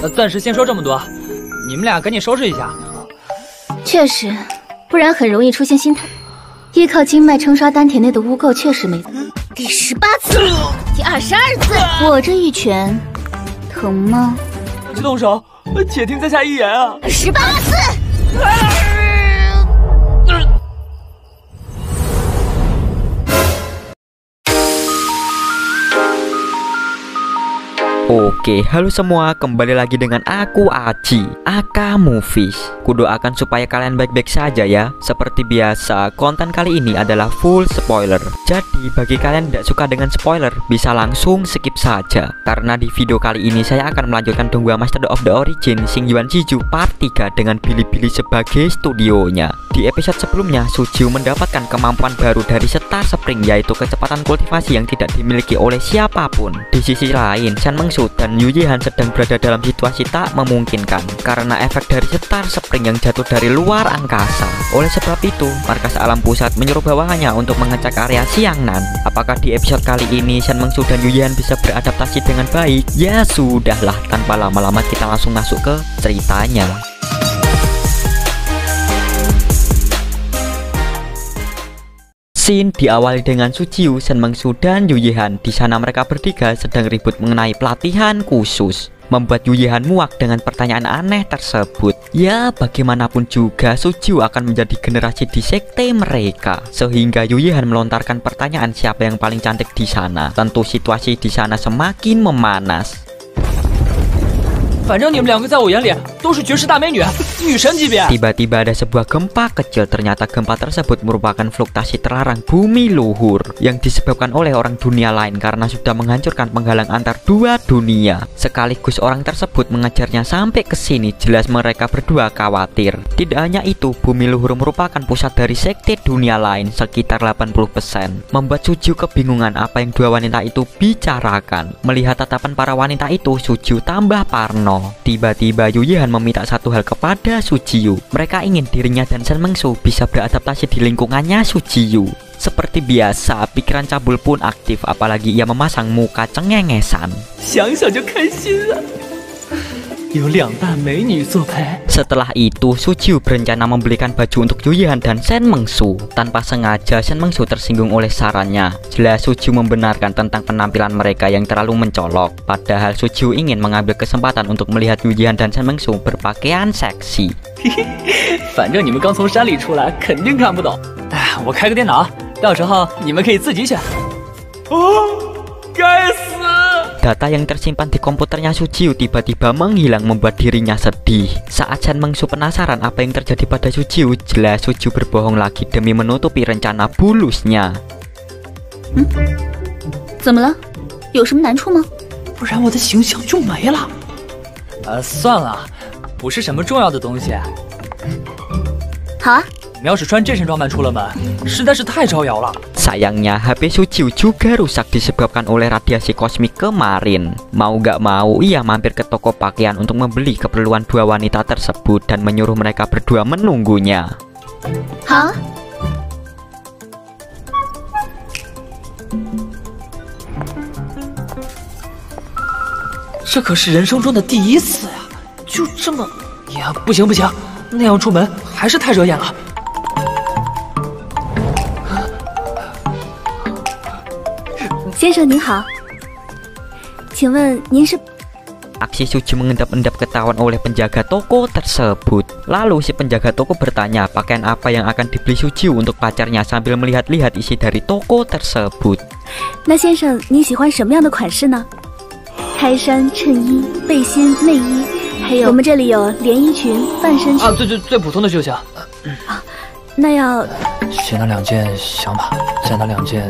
暂时先说这么多，你们俩赶紧收拾一下。确实，不然很容易出现心态。依靠经脉冲刷丹田内的污垢确实没错。第18次，第22次，我这一拳疼吗？别动手，且听在下一言啊！18次。Oke, halo semua, kembali lagi dengan aku Aji, Aka Movies. Kudoakan supaya kalian baik-baik saja ya. Seperti biasa, konten kali ini adalah full spoiler. Jadi bagi kalian yang tidak suka dengan spoiler, bisa langsung skip saja. Karena di video kali ini saya akan melanjutkan Donghua Master of the Origin Xingyuan Zhiju part 3 dengan Bilibili sebagai studionya. Di episode sebelumnya, Sujiu mendapatkan kemampuan baru dari Star Spring, yaitu kecepatan kultivasi yang tidak dimiliki oleh siapapun. Di sisi lain, Shen Mengsu dan Yu Yihan sedang berada dalam situasi tak memungkinkan karena efek dari Star Spring yang jatuh dari luar angkasa. Oleh sebab itu, markas alam pusat menyuruh bawahannya untuk mengecek area Xiangnan. Apakah di episode kali ini Shen Mengsu dan Yu Yihan bisa beradaptasi dengan baik? Ya sudahlah, tanpa lama-lama kita langsung masuk ke ceritanya. Scene diawali dengan Sujiu, Shen Mengsu, dan Yu Yihan. Di sana mereka bertiga sedang ribut mengenai pelatihan khusus. Membuat Yu Yihan muak dengan pertanyaan aneh tersebut. Ya, bagaimanapun juga Sujiu akan menjadi generasi di sekte mereka. Sehingga Yu Yihan melontarkan pertanyaan siapa yang paling cantik di sana. Tentu situasi di sana semakin memanas. 反正你们两个在我眼里都是绝世大美女，女神级别。 Tiba-tiba ada sebuah gempa kecil. Ternyata gempa tersebut merupakan fluktuasi terlarang bumi luhur yang disebabkan oleh orang dunia lain karena sudah menghancurkan penghalang antar dua dunia. Sekaligus orang tersebut mengejarnya sampai ke sini. Jelas mereka berdua khawatir. Tidak hanya itu, bumi luhur merupakan pusat dari sekte dunia lain sekitar 80%. Membuat Sujiu kebingungan apa yang dua wanita itu bicarakan. Melihat tatapan para wanita itu, Sujiu tambah parno. Tiba-tiba Yu Yihan meminta satu hal kepada Sujiu. Mereka ingin dirinya dan Shen Mengsu bisa beradaptasi di lingkungannya Sujiu. Seperti biasa, pikiran cabul pun aktif, apalagi ia memasang muka cengengesan. 想想就开心了。 有两大美女作陪。 Setelah itu, Sujiu berencana membelikan baju untuk Yu Yihan dan Shen Mengsu. Tanpa sengaja, Shen Mengsu tersinggung oleh sarannya. Jelas Sujiu membenarkan tentang penampilan mereka yang terlalu mencolok. Padahal Sujiu ingin mengambil kesempatan untuk melihat Yu Yihan dan Shen Mengsu berpakaian seksi. 反正你们刚从山里出来，肯定看不懂。哎，我开个电脑，到时候你们可以自己选。哦，该死！ Data yang tersimpan di komputernya Sujiu tiba-tiba menghilang, membuat dirinya sedih. Saat Shen Mengsu penasaran apa yang terjadi pada Sujiu, jelas Sujiu berbohong lagi demi menutupi rencana bulusnya. 怎么了？有什么难处吗？不然我的形象就没了。算了，不是什么重要的东西。好啊。 你要是穿这身装扮出了门，实在是太招摇了。 Sayangnya HP Sujiu juga rusak disebabkan oleh radiasi kosmik kemarin. Mau gak mau, ia mampir ke toko pakaian untuk membeli keperluan dua wanita tersebut dan menyuruh mereka berdua menunggunya. Hah? 这可是人生中的第一次呀！就这么呀，不行不行，那样出门还是太惹眼了。 先生您好，请问您是？ Aksi Sujiu mengendap-endap ketahuan oleh penjaga toko tersebut. Lalu si penjaga toko bertanya pakaian apa yang akan dibeli Sujiu untuk pacarnya sambil melihat-lihat isi dari toko tersebut. 那先生你喜欢什么样的款式呢？开衫、衬衣、背心、内衣，还有我们这里有连衣裙、半身裙。最普通的就行。啊，那要先拿2件想吧，再拿2件。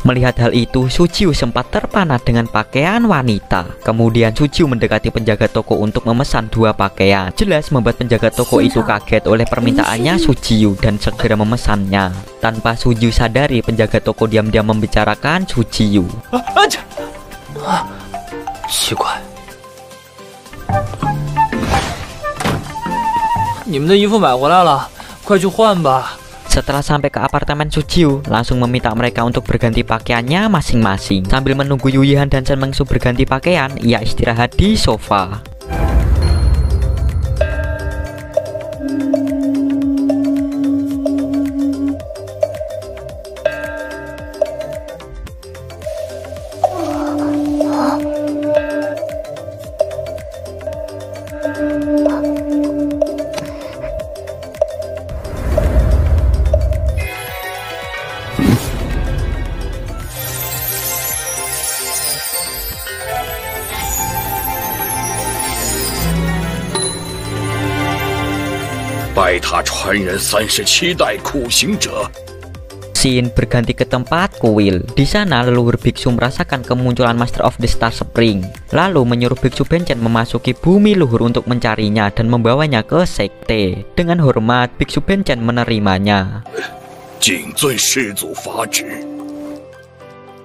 Melihat hal itu, Sujiu sempat terpana dengan pakaian wanita. Kemudian Sujiu mendekati penjaga toko untuk memesan 2 pakaian. Jelas membuat penjaga toko itu kaget oleh permintaannya Sujiu dan segera memesannya. Tanpa Sujiu sadari, penjaga toko diam-diam membicarakan Sujiu. 奇怪，你们的衣服买回来了，快去换吧。 Setelah sampai ke apartemen Sujiu, langsung meminta mereka untuk berganti pakaiannya masing-masing. Sambil menunggu Yu Yihan dan Shen Mengsu berganti pakaian, ia istirahat di sofa. 拜塔传人37代苦行者。 Scene berganti ke tempat kuil. Di sana leluhur biksu merasakan kemunculan Master of the Star Spring, lalu menyuruh biksu Bencen memasuki bumi luhur untuk mencarinya dan membawanya ke sekte. Dengan hormat, biksu Bencen menerimanya. 谨遵师祖法旨。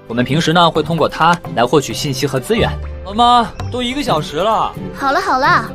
我们平时呢会通过它来获取信息和资源。老妈，都1个小时了。好了好了。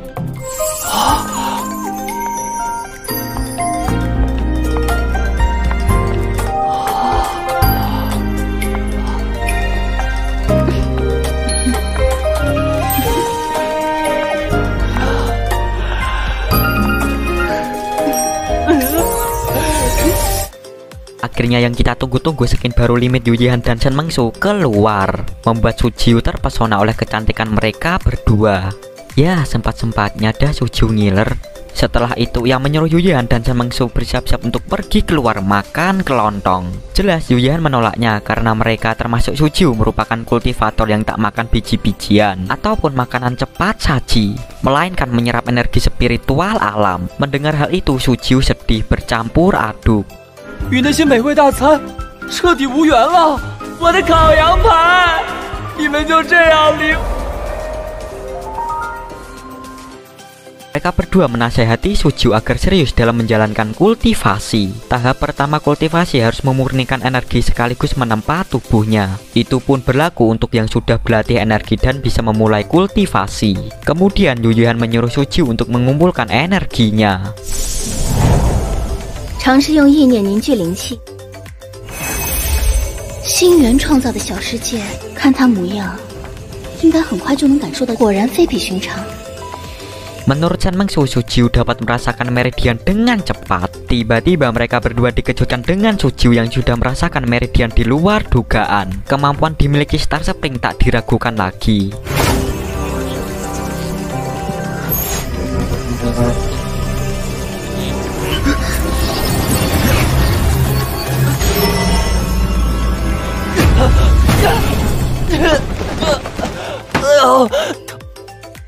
Akhirnya yang kita tunggu-tunggu skin baru limit Yuyihan dan Shen Mengsu keluar, membuat Sujiu terpesona oleh kecantikan mereka berdua. Ya, sempat-sempatnya dah Sujiu ngiler. Setelah itu ia menyuruh Yuyihan dan Shen Mengsu bersiap-siap untuk pergi keluar makan kelontong. Jelas Yuyihan menolaknya karena mereka termasuk Sujiu merupakan kultivator yang tak makan biji-bijian ataupun makanan cepat saji, melainkan menyerap energi spiritual alam. Mendengar hal itu Sujiu sedih bercampur aduk. 与那些美味大餐彻底无缘了，我的烤羊排，你们就这样离。 Mereka berdua menasehati Sujiu agar serius dalam menjalankan kultivasi. Tahap pertama kultivasi harus memurnikan energi sekaligus menempa tubuhnya. Itu pun berlaku untuk yang sudah berlatih energi dan bisa memulai kultivasi. Kemudian Yuyihan menyuruh Sujiu untuk mengumpulkan energinya. 尝试用意念凝聚灵气，星源创造的小世界，看它模样，应该很快就能感受到。果然非比寻常。 Menurut Shen Mengsu, Sujiu dapat merasakan meridian dengan cepat. Tiba-tiba mereka berdua dikejutkan dengan Sujiu yang sudah merasakan meridian di luar dugaan. Kemampuan dimiliki Star Spring tak diragukan lagi.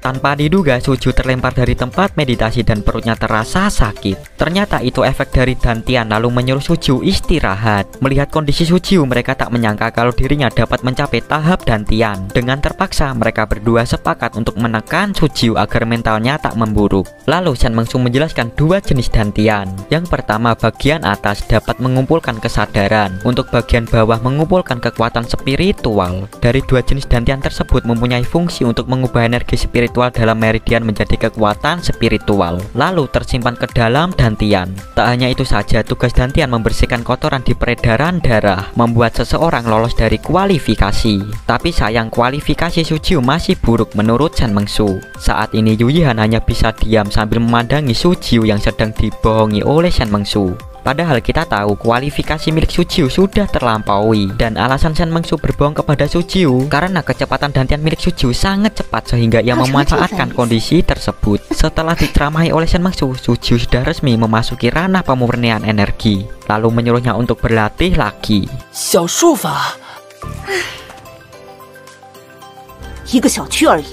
Tanpa diduga, Sujiu terlempar dari tempat meditasi dan perutnya terasa sakit. Ternyata itu efek dari Dantian, lalu menyuruh Sujiu istirahat. Melihat kondisi Sujiu, mereka tak menyangka kalau dirinya dapat mencapai tahap Dantian. Dengan terpaksa, mereka berdua sepakat untuk menekan Sujiu agar mentalnya tak memburuk. Lalu Shen Mengsu menjelaskan dua jenis Dantian. Yang pertama, bagian atas dapat mengumpulkan kesadaran. Untuk bagian bawah mengumpulkan kekuatan spiritual. Dari dua jenis Dantian tersebut mempunyai fungsi untuk mengubah energi spiritual dalam meridian menjadi kekuatan spiritual, lalu tersimpan ke dalam Dantian. Tak hanya itu saja, tugas Dantian membersihkan kotoran di peredaran darah, membuat seseorang lolos dari kualifikasi. Tapi sayang, kualifikasi Sujiu masih buruk menurut Shen Mengsu. Saat ini Yuyihan hanya bisa diam sambil memandangi Sujiu yang sedang dibohongi oleh Shen Mengsu. Padahal kita tahu kualifikasi milik Sujiu sudah terlampaui. Dan alasan Shen Mengsu berbohong kepada Sujiu karena kecepatan Dantian milik Sujiu sangat cepat sehingga ia memanfaatkan kondisi tersebut. Setelah diceramahi oleh Shen Mengsu, Sujiu sudah resmi memasuki ranah pemurnian energi, lalu menyuruhnya untuk berlatih lagi. 小术法，一个小区而已，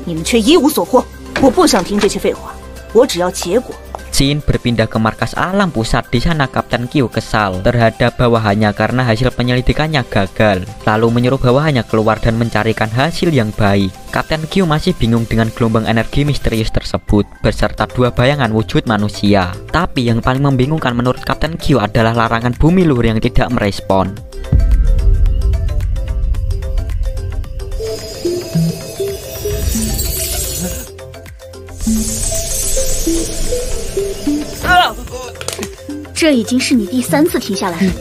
你们却一无所获。我不想听这些废话，我只要结果。 Scene berpindah ke markas alam pusat. Di sana Kapten Q kesal terhadap bawahannya karena hasil penyelidikannya gagal, lalu menyuruh bawahannya keluar dan mencarikan hasil yang baik. Kapten Q masih bingung dengan gelombang energi misterius tersebut beserta dua bayangan wujud manusia. Tapi yang paling membingungkan menurut Kapten Q adalah larangan bumi luhur yang tidak merespon. Ah! 这已经是你第3次停下来了。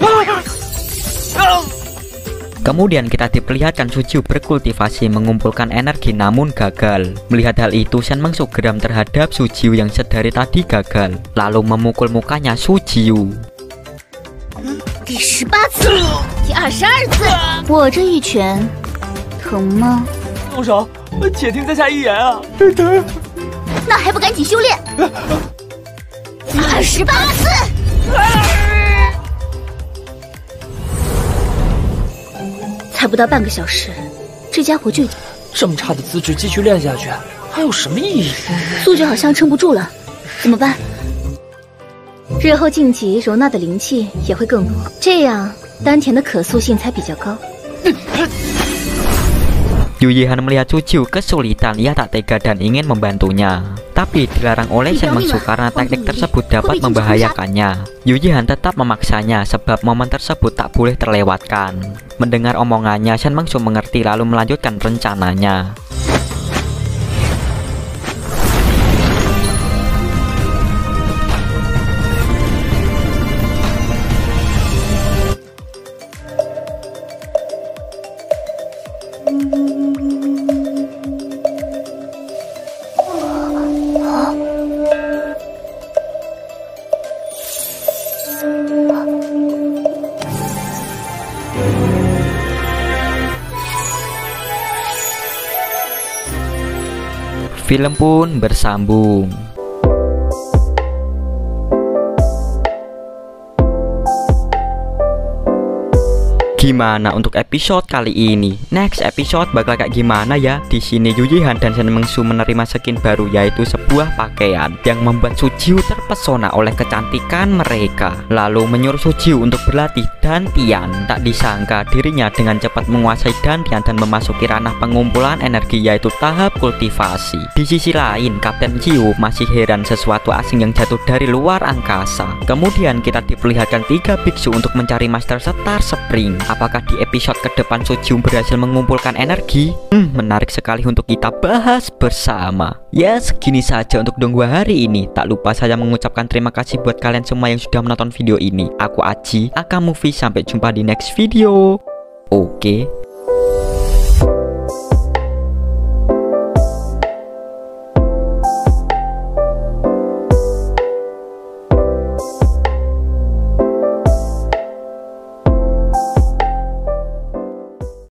Kemudian kita diperlihatkan Sujiu berkultivasi mengumpulkan energi namun gagal. Melihat hal itu, Shen Mengsu geram terhadap Sujiu yang sedari tadi gagal, lalu memukul mukanya Sujiu. 第18次，第22次，我这一拳疼吗？动手，且听在下一言啊！疼。那还不赶紧修炼！28次。 才不到半个小时，这家伙就已经这么差的资质继续练下去，还有什么意义？素质好像撑不住了，怎么办？日后晋级容纳的灵气也会更多，这样丹田的可塑性才比较高。Yu Yihan melihat Suju kesulitan, ia tak tega dan ingin membantunya. Tapi dilarang oleh Shen Mengsu karena teknik tersebut dapat membahayakannya. Yu Yihan tetap memaksanya sebab momen tersebut tak boleh terlewatkan. Mendengar omongannya, Shen Mengsu mengerti lalu melanjutkan rencananya. Film pun bersambung. Gimana untuk episode kali ini? Next episode bakal kayak gimana ya? Di sini Yu Yihan dan Shen Mengsu menerima skin baru, yaitu sebuah pakaian yang membuat Suju terpesona oleh kecantikan mereka. Lalu menyuruh Suju untuk berlatih dantian. Tak disangka dirinya dengan cepat menguasai dantian dan memasuki ranah pengumpulan energi, yaitu tahap kultivasi. Di sisi lain, Kapten Qiu masih heran sesuatu asing yang jatuh dari luar angkasa. Kemudian kita diperlihatkan 3 biksu untuk mencari Master Star Spring. Apakah di episode ke depan Suju berhasil mengumpulkan energi? Menarik sekali untuk kita bahas bersama. Ya, segini saja untuk Donghua hari ini. Tak lupa saya mengucapkan terima kasih buat kalian semua yang sudah menonton video ini. Aku Aji, Aka Movie, sampai jumpa di next video. Oke.